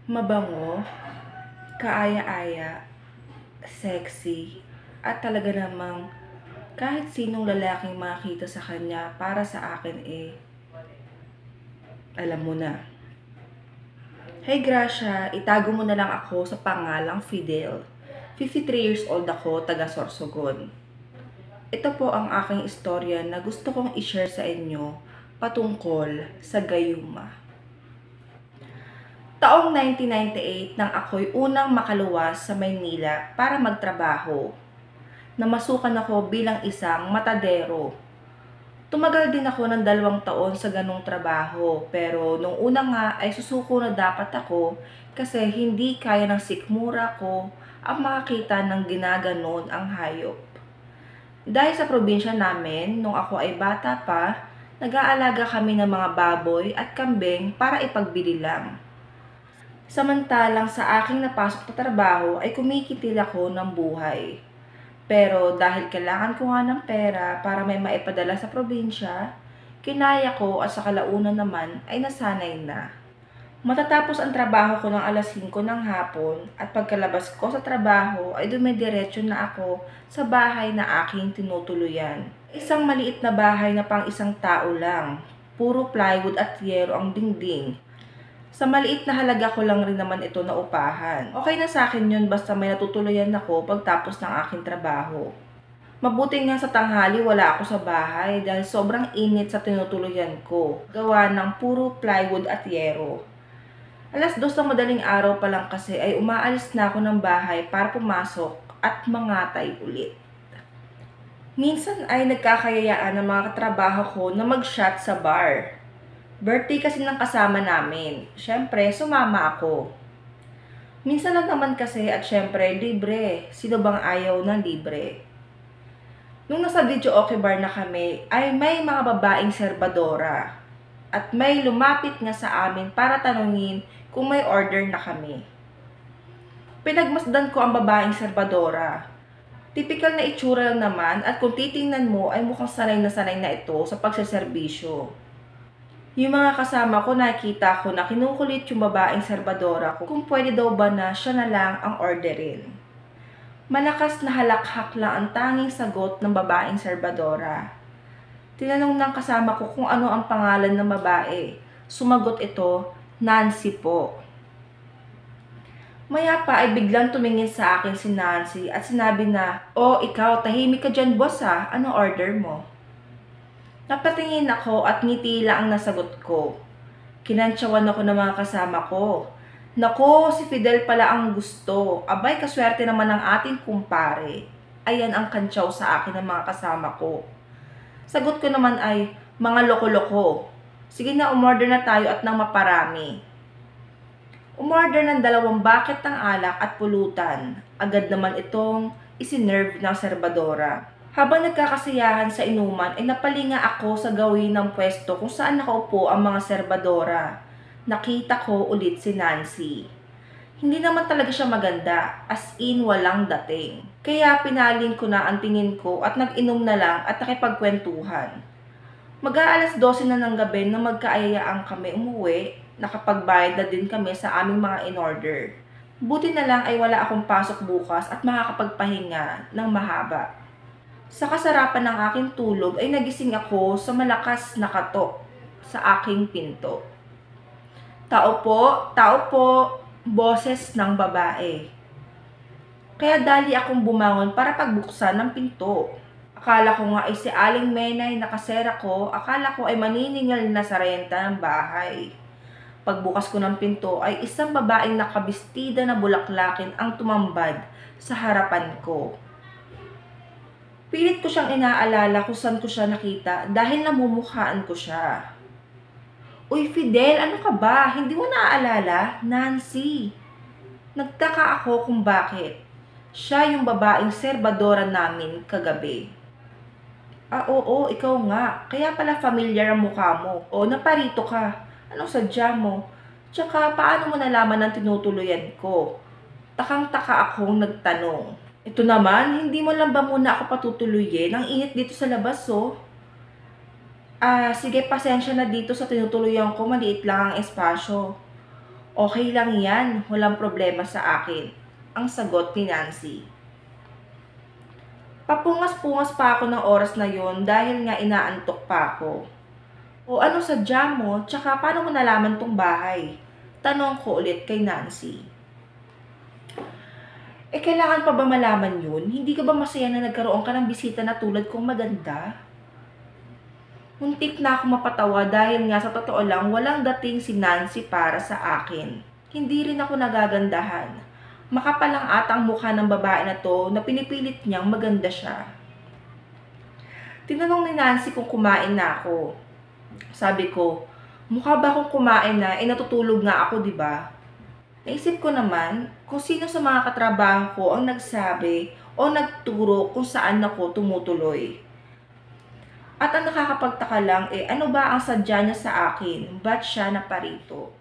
Mabango, kaaya-aya, sexy, at talaga namang kahit sinong lalaking makita sa kanya para sa akin alam mo na. Hey Gracia, itago mo na lang ako sa pangalang Fidel. 53 years old ako, taga Sorsogon. Ito po ang aking istorya na gusto kong i-share sa inyo patungkol sa gayuma. Taong 1998 nang ako'y unang makaluwas sa Maynila para magtrabaho. Namasukan ako bilang isang matadero. Tumagal din ako ng 2 taon sa ganong trabaho, pero nung una nga ay susuko na dapat ako kasi hindi kaya ng sikmura ko ang makakita ng ginaganon ang hayop. Dahil sa probinsya namin, nung ako ay bata pa, nag-aalaga kami ng mga baboy at kambing para ipagbili lang. Samantalang sa aking napasok na trabaho ay kumikitil ako ng buhay. Pero dahil kailangan ko nga ng pera para may maipadala sa probinsya, kinaya ko at sa kalaunan naman ay nasanay na. Matatapos ang trabaho ko ng alas 5 ng hapon at pagkalabas ko sa trabaho ay dumidiretso na ako sa bahay na aking tinutuluyan. Isang maliit na bahay na pang isang tao lang. Puro plywood at yero ang dingding. Sa maliit na halaga ko lang rin naman ito na upahan. Okay na sa akin yun basta may natutuluyan ako pagtapos ng aking trabaho. Mabuti nga sa tanghali wala ako sa bahay dahil sobrang init sa tinutuluyan ko. Gawa ng puro plywood at yero. Alas 2 ng madaling araw pa lang kasi ay umaalis na ako ng bahay para pumasok at mangatay ulit. Minsan ay nagkakayayaan ng mga katrabaho ko na mag-shot sa bar. Birthday kasi ng kasama namin. Siyempre, sumama ako. Minsan lang naman kasi at siyempre, libre. Sino bang ayaw ng libre? Nung nasa video okay bar na kami, ay may mga babaeng serbadora. At may lumapit nga sa amin para tanungin kung may order na kami. Pinagmasdan ko ang babaeng serbadora. Tipikal na itsura lang naman at kung titingnan mo ay mukhang sanay na ito sa pagseserbisyo. Yung mga kasama ko, nakita ko na kinukulit yung babaeng serbadora ko kung pwede daw ba na siya na lang ang orderin. Malakas na halakhak lang ang tanging sagot ng babaeng serbadora. Tinanong ng kasama ko kung ano ang pangalan ng babae. Sumagot ito, Nancy po. Maya pa ay biglang tumingin sa akin si Nancy at sinabi na, "Oh, ikaw, tahimik ka dyan boss ha, ano order mo?" Napatingin ako at ngiti lang ang nasagot ko. Kinantsawan ako ng mga kasama ko. Nako, si Fidel pala ang gusto. Abay, kaswerte naman ng ating kumpare. Ayan ang kantsaw sa akin ng mga kasama ko. Sagot ko naman ay, mga loko-loko. Sige na, umorder na tayo at nang maparami. Umorder ng 2 bucket ng alak at pulutan. Agad naman itong isinerve ng serbadora. Habang nagkakasiyahan sa inuman ay napalinga ako sa gawin ng pwesto kung saan nakaupo ang mga serbadora. Nakita ko ulit si Nancy. Hindi naman talaga siya maganda, as in walang dating. Kaya pinaling ko na ang tingin ko at nag-inom na lang at nakipagkwentuhan. Mag-aalas 12 na ng gabi na magkaayayaan kami umuwi, nakapagbayad na din kami sa aming mga in-order. Buti na lang ay wala akong pasok bukas at makakapagpahinga ng mahaba. Sa kasarapan ng aking tulog ay nagising ako sa malakas na katok sa aking pinto. Tao po, boses ng babae. Kaya dali akong bumangon para pagbuksan ng pinto. Akala ko nga ay si Aling Menay na kasera ko, akala ko ay maniningal na sa renta ng bahay. Pagbukas ko ng pinto ay isang babaeng nakabistida na bulaklakin ang tumambad sa harapan ko. Pilit ko siyang inaalala kung saan ko siya nakita dahil namumukhaan ko siya. Uy Fidel, ano ka ba? Hindi mo naaalala? Nancy. Nagtaka ako kung bakit. Siya yung babaeng serbadora namin kagabi. Ah, oo, ikaw nga. Kaya pala familiar ang mukha mo. O, naparito ka. Anong sadya mo? Tsaka, paano mo nalaman ang tinutuluyan ko? Takang-taka akong nagtanong. Ito naman, hindi mo lang ba muna ako patutuloyin? Ang init dito sa labas, oh. Sige, pasensya na dito sa tinutuluyan ko, maliit lang ang espasyo. Okay lang yan, walang problema sa akin, ang sagot ni Nancy. Papungas-pungas pa ako ng oras na yon dahil nga inaantok pa ako. O ano sadya mo, tsaka paano mo nalaman tong bahay? Tanong ko ulit kay Nancy. Kailangan pa ba malaman yun? Hindi ka ba masaya na nagkaroon ka ng bisita na tulad kong maganda? Muntik na ako mapatawa dahil nga sa totoo lang walang dating si Nancy para sa akin. Hindi rin ako nagagandahan. Makapal lang atang mukha ng babae na to na pinipilit niyang maganda siya. Tinanong ni Nancy kung kumain na ako. Sabi ko, mukha ba akong kumain na, natutulog nga ako, di ba? Naisip ko naman kung sino sa mga katrabaho ko ang nagsabi o nagturo kung saan ako tumutuloy. At ang nakakapagtaka lang ano ba ang sadya niya sa akin? Ba't siya naparito?